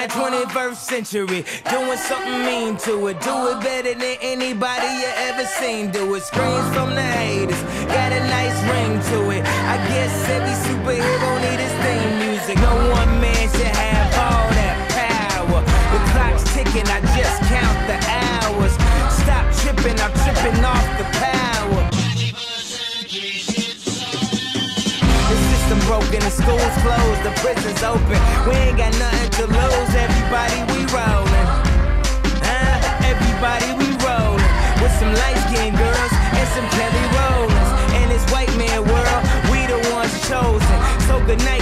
that 21st century, doing something mean to it. Do it better than anybody you ever seen do it. Screams from the haters, got a nice ring to it. I guess every superhero need his theme music. No one man should have all that power. The clock's ticking, I just count the hours. Stop tripping, I'm tripping off the power. The system broken, the school's closed, the prison's open. We ain't got nothing to lose, everybody we rollin'. Everybody we rollin'. With some light-skinned girls and some Kelly Rollins. In this white man world, we the ones chosen. So good night.